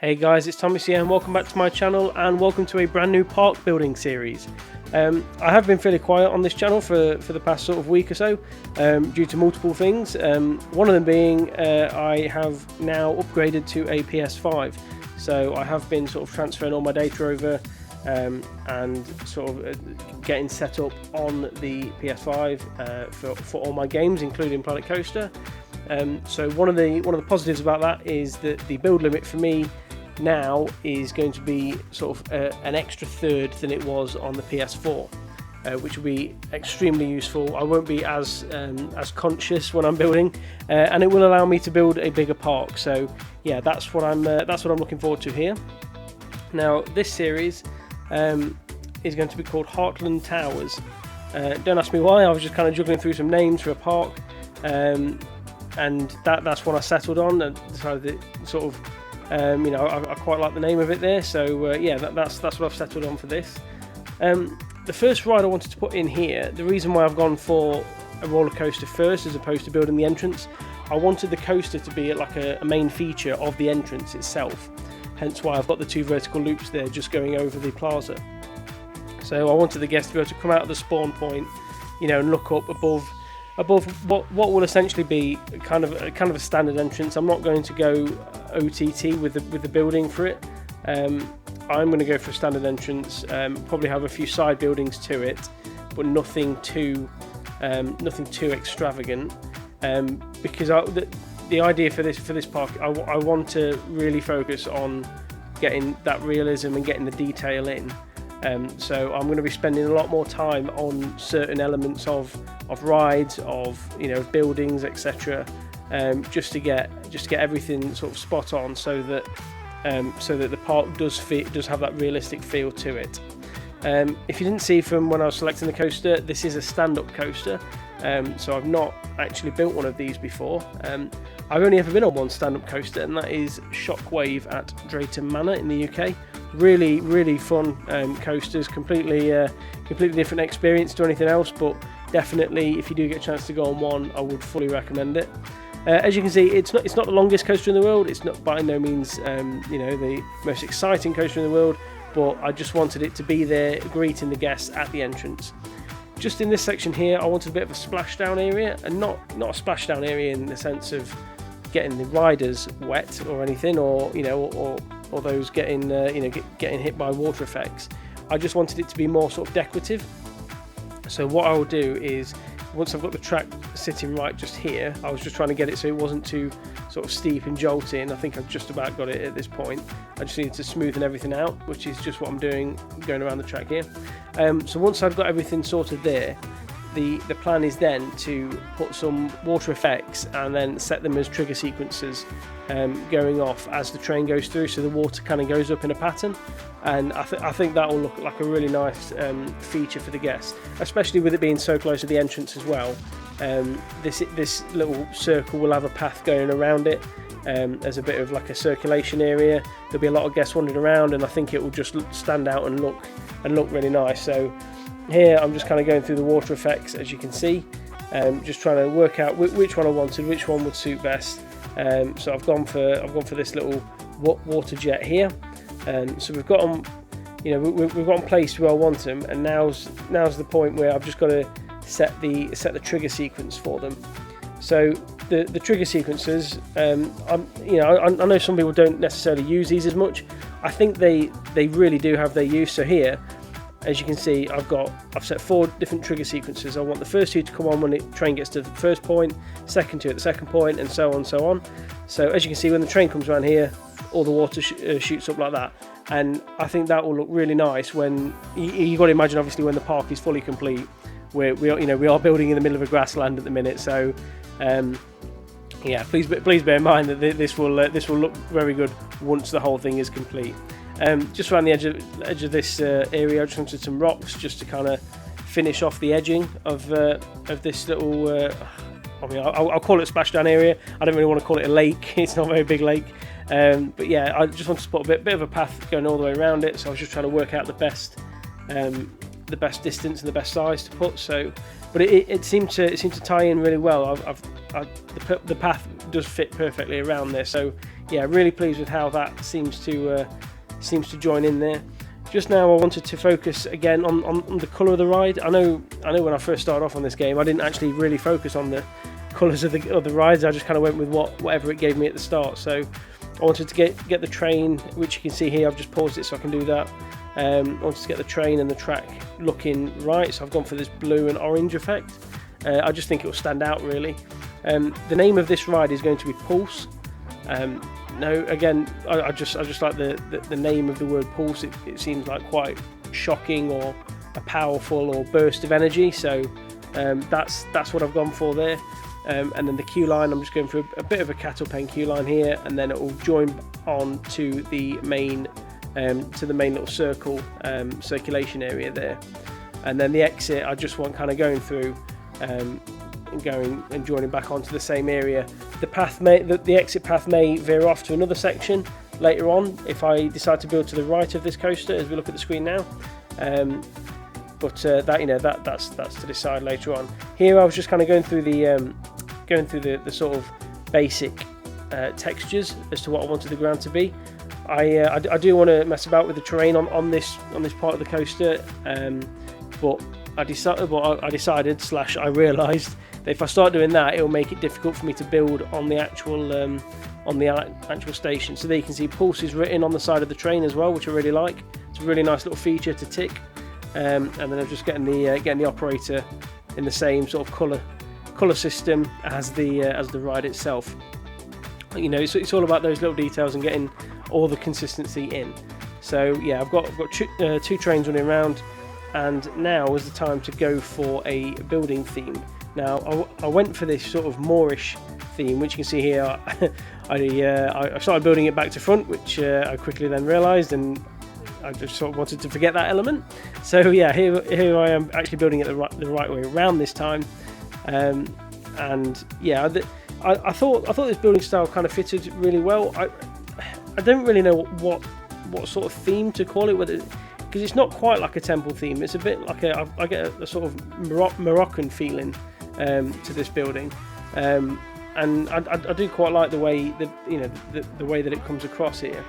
Hey guys, it's Thomas here and welcome back to my channel and welcome to a brand new park building series. I have been fairly quiet on this channel for the past sort of week or so due to multiple things. One of them being I have now upgraded to a PS5, so I have been sort of transferring all my data over and sort of getting set up on the PS5 for all my games, including Planet Coaster. So one of the positives about that is that the build limit for me now is going to be sort of an extra third than it was on the PS4, which will be extremely useful. I won't be as conscious when I'm building, and it will allow me to build a bigger park. So yeah, that's what I'm looking forward to here. Now this series is going to be called Heartland Towers. Don't ask me why. I was just kind of juggling through some names for a park, and that's what I settled on and decided that sort of. I quite like the name of it there, so yeah, that's what I've settled on for this. The first ride I wanted to put in here, the reason why I've gone for a roller coaster first as opposed to building the entrance, I wanted the coaster to be like a main feature of the entrance itself, hence why I've got the two vertical loops there just going over the plaza. So I wanted the guests to be able to come out of the spawn point, and look up above what will essentially be kind of a standard entrance. I'm not going to go OTT with the building for it. I'm going to go for a standard entrance. Probably have a few side buildings to it, but nothing too extravagant. Because the idea for this park, I want to really focus on getting that realism and getting the detail in. So I'm going to be spending a lot more time on certain elements of rides, of buildings, etc. Just to get everything sort of spot on, so that the park does have that realistic feel to it. If you didn't see from when I was selecting the coaster, this is a stand-up coaster. So I've not actually built one of these before. I've only ever been on one stand-up coaster, and that is Shockwave at Drayton Manor in the UK. Really fun coasters, completely different experience to anything else, but definitely if you do get a chance to go on one, I would fully recommend it. As you can see, it's not the longest coaster in the world. It's not by no means the most exciting coaster in the world, but I just wanted it to be there greeting the guests at the entrance. Just in this section here, I wanted a bit of a splashdown area, and not a splashdown area in the sense of getting the riders wet or anything, or those getting hit by water effects. I just wanted it to be more sort of decorative. So what I will do is, once I've got the track sitting right just here, I was just trying to get it so it wasn't too sort of steep and jolting. I think I've just about got it at this point. I just needed to smoothen everything out, which is just what I'm doing going around the track here. So once I've got everything sorted there, the plan is then to put some water effects and then set them as trigger sequences going off as the train goes through, so the water kind of goes up in a pattern, and I think that will look like a really nice feature for the guests, especially with it being so close to the entrance as well. This little circle will have a path going around it. There's a bit of like a circulation area. There'll be a lot of guests wandering around, and I think it will just stand out and look really nice. So here I'm just kind of going through the water effects, as you can see, just trying to work out which one I wanted, which one would suit best. So I've gone for this little water jet here. So we've got them, we've got them placed where I want them, and now's the point where I've just got to set the trigger sequence for them. So the trigger sequences, I know some people don't necessarily use these as much. I think they really do have their use. So here, as you can see, I've set 4 different trigger sequences. I want the first 2 to come on when the train gets to the first point, second 2 at the second point, and so on and so on. So as you can see, when the train comes around here, all the water shoots up like that, and I think that will look really nice when you got to imagine, obviously, when the park is fully complete. We are building in the middle of a grassland at the minute, so yeah, please bear in mind that this will look very good once the whole thing is complete. Just around the edge of this area, I just wanted some rocks just to kind of finish off the edging of this little. I'll call it a splashdown area. I don't really want to call it a lake. It's not a very big lake, but yeah, I just wanted to put a bit of a path going all the way around it. So I was just trying to work out the best distance and the best size to put. So, but it seemed to tie in really well. The path does fit perfectly around there. So yeah, really pleased with how that seems to join in there. Just now I wanted to focus again on the colour of the ride. I know when I first started off on this game I didn't actually really focus on the colours of the rides. I just kind of went with whatever it gave me at the start. So I wanted to get the train, which you can see here. I've just paused it so I can do that. I wanted to get the train and the track looking right, so I've gone for this blue and orange effect. I just think it will stand out really. The name of this ride is going to be Pulse. No, again, I just like the name of the word pulse. It seems like quite shocking or a powerful or burst of energy. So that's what I've gone for there. And then the queue line, I'm just going for a bit of a cattle pen queue line here, and then it will join on to the main little circle circulation area there. And then the exit, I just want kind of going through and going and joining back onto the same area. The exit path may veer off to another section later on if I decide to build to the right of this coaster as we look at the screen now. But that's to decide later on. Here I was just kind of going through the sort of basic textures as to what I wanted the ground to be. I do want to mess about with the terrain on this part of the coaster, but I decided / I realised that if I start doing that, it will make it difficult for me to build on the actual station. So there you can see Pulse is written on the side of the train as well, which I really like. It's a really nice little feature to tick. And then I'm just getting the operator in the same sort of colour system as the ride itself. You know, it's all about those little details and getting all the consistency in. So yeah, I've got two trains running around, and now is the time to go for a building theme. Now I went for this sort of Moorish theme, which you can see here. I started building it back to front, which I quickly then realised, and I just sort of wanted to forget that element. So yeah, here I am actually building it the right way around this time. And yeah, I thought this building style kind of fitted really well. I don't really know what sort of theme to call it, because it's not quite like a temple theme. It's a bit like I get a sort of Moroccan feeling to this building, and I do quite like the way that the way that it comes across here.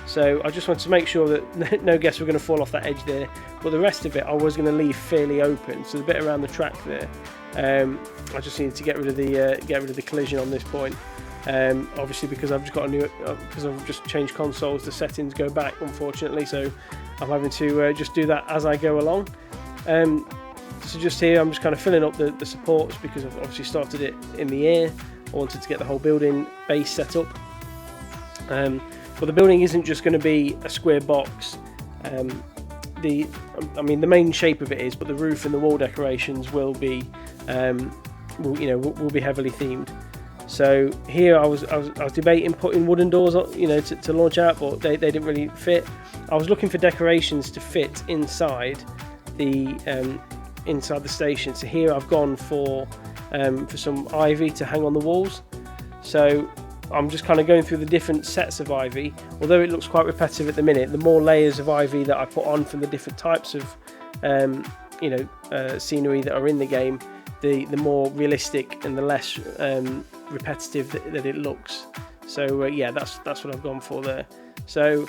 So I just wanted to make sure that no guests were going to fall off that edge there, but the rest of it I was going to leave fairly open. So the bit around the track there, I just needed to get rid of the collision on this point. Obviously because I've just changed consoles, the settings go back unfortunately, so I'm having to just do that as I go along. So just here I'm just kind of filling up the supports, because I've obviously started it in the air. I wanted to get the whole building base set up. But the building isn't just going to be a square box. The main shape of it is, but the roof and the wall decorations will be will be heavily themed. So here I was debating putting wooden doors on, to launch out, but they didn't really fit. I was looking for decorations to fit inside the station. So here I've gone for some ivy to hang on the walls. So I'm just kind of going through the different sets of ivy. Although it looks quite repetitive at the minute, the more layers of ivy that I put on from the different types of scenery that are in the game, the more realistic and the less repetitive that it looks. So yeah, that's what I've gone for there. So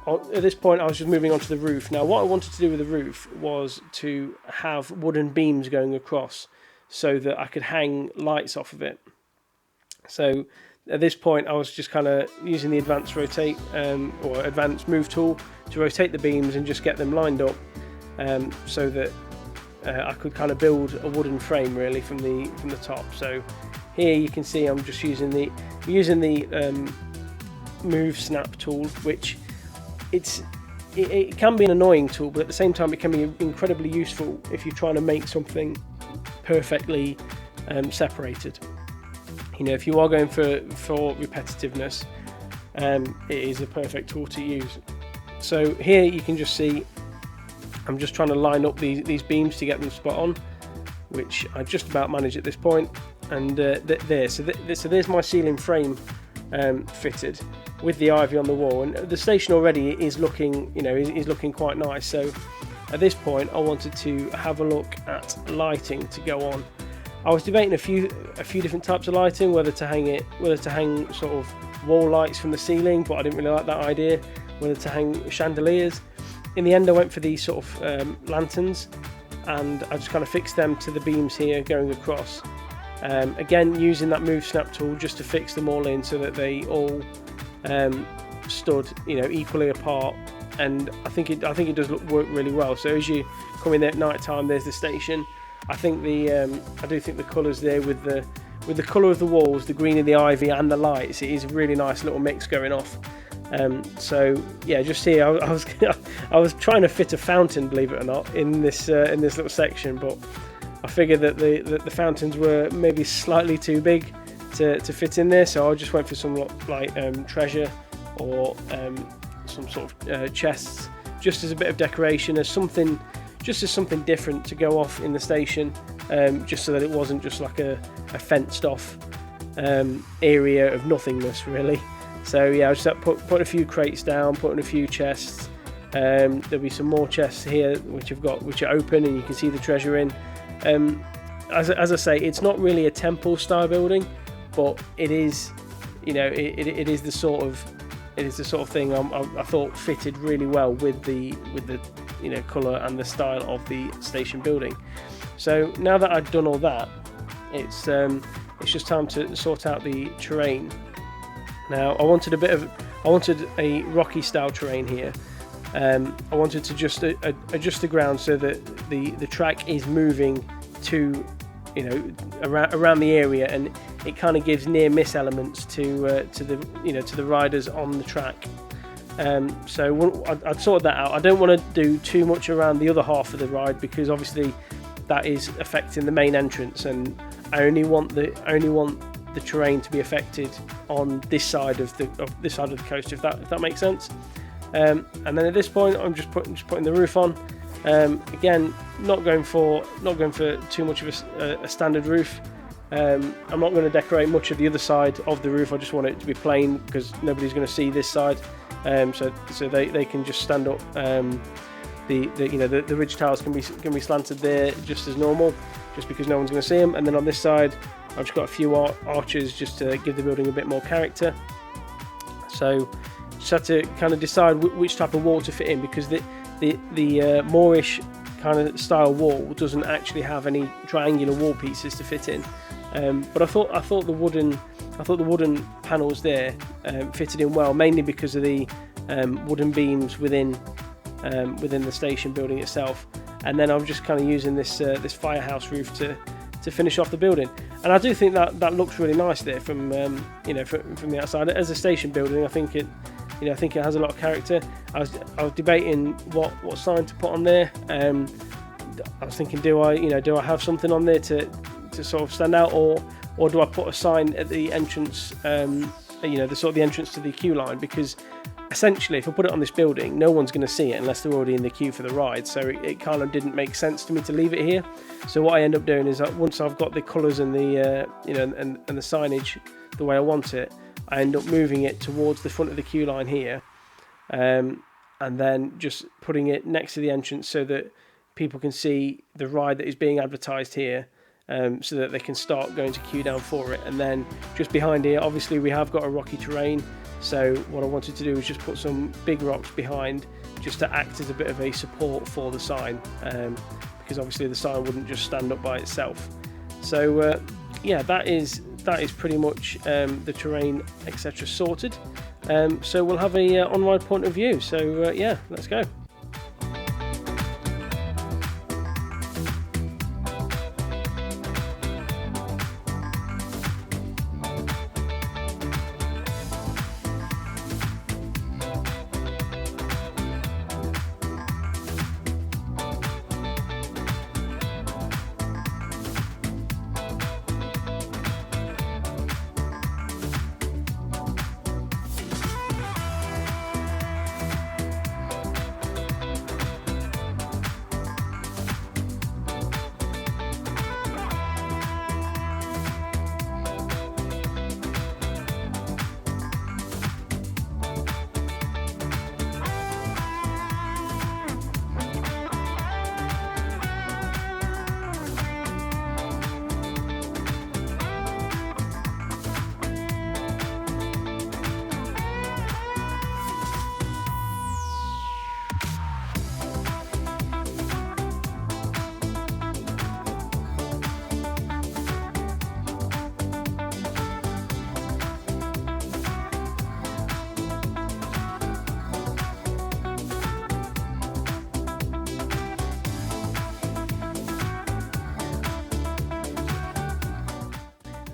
at this point I was just moving on to the roof. Now what I wanted to do with the roof was to have wooden beams going across so that I could hang lights off of it. So at this point I was just kind of using the advanced rotate or advanced move tool to rotate the beams and just get them lined up, so that I could kind of build a wooden frame really from the top. So here you can see I'm just using the move snap tool, which it can be an annoying tool, but at the same time it can be incredibly useful if you're trying to make something perfectly separated. If you are going for repetitiveness, it is a perfect tool to use. So here you can just see I'm just trying to line up these beams to get them spot on, which I just about managed at this point. And there, so there's my ceiling frame fitted with the ivy on the wall, and the station already is looking, is looking quite nice. So at this point, I wanted to have a look at lighting to go on. I was debating a few different types of lighting, whether to hang sort of wall lights from the ceiling, but I didn't really like that idea, whether to hang chandeliers. In the end I went for these sort of lanterns, and I just kind of fixed them to the beams here going across. Again, using that move snap tool just to fix them all in so that they all stood, you know, equally apart. And I think it does work really well. So as you come in there at night time, there's the station. I think I do think the colours there with the colour of the walls, the green of the ivy and the lights, it is a really nice little mix going off. So yeah, just here I was trying to fit a fountain, believe it or not, in this little section, but I figured that the fountains were maybe slightly too big to fit in there, so I just went for some like treasure or some sort of chests, just as a bit of decoration, as something different to go off in the station, just so that it wasn't just like a fenced off area of nothingness, really. So yeah, I just put a few crates down, putting a few chests. There'll be some more chests here which are open, and you can see the treasure in. As I say, it's not really a temple style building, but it is, you know, it is the sort of thing I thought fitted really well with the you know, colour and the style of the station building. So now that I've done all that, it's just time to sort out the terrain. Now I wanted a rocky style terrain here. I wanted to just adjust the ground so that the track is moving to, you know, around the area, and it kind of gives near miss elements to the riders on the track. So I'd sorted that out. I don't want to do too much around the other half of the ride, because obviously that is affecting the main entrance, and I only want the terrain to be affected on this side of the coast, if that makes sense. And then at this point, I'm just putting the roof on. Again, not going for too much of a standard roof. I'm not going to decorate much of the other side of the roof. I just want it to be plain, because nobody's going to see this side. So they can just stand up. The ridge tiles can be slanted there just as normal, just because no one's going to see them. And then on this side, I've just got a few arches just to give the building a bit more character. So just had to kind of decide which type of wall to fit in, because the Moorish kind of style wall doesn't actually have any triangular wall pieces to fit in. But I thought the wooden panels there fitted in well, mainly because of the wooden beams within the station building itself. And then I'm just kind of using this firehouse roof to finish off the building. And I do think that looks really nice there from the outside. As a station building, I think it has a lot of character. I was debating what sign to put on there. I was thinking, do I have something on there to sort of stand out, or do I put a sign at the entrance, the entrance to the queue line? Because essentially, if I put it on this building, no one's going to see it unless they're already in the queue for the ride. So it kind of didn't make sense to me to leave it here. So what I end up doing is that once I've got the colours and the and the signage the way I want it, I end up moving it towards the front of the queue line here, and then just putting it next to the entrance so that people can see the ride that is being advertised here, so that they can start going to queue down for it. And then just behind here, obviously we have got a rocky terrain, so what I wanted to do is just put some big rocks behind, just to act as a bit of a support for the sign, because obviously the sign wouldn't just stand up by itself. So yeah, that is pretty much the terrain, etc. sorted. So we'll have a on-ride point of view. So yeah, let's go.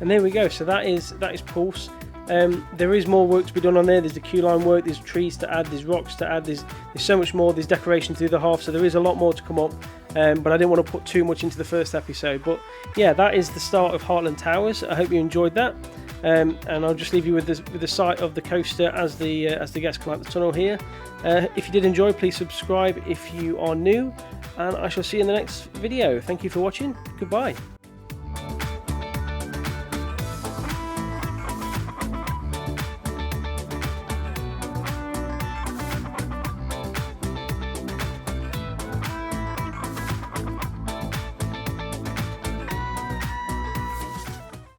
And there we go. So that is Pulse. There is more work to be done on there. There's the queue line work, there's trees to add, there's rocks to add, there's so much more. There's decoration through the half, so there is a lot more to come up. But I didn't want to put too much into the first episode. But yeah, that is the start of Heartland Towers. I hope you enjoyed that. And I'll just leave you with the sight of the coaster as the guests come out the tunnel here. If you did enjoy, please subscribe if you are new, and I shall see you in the next video. Thank you for watching. Goodbye.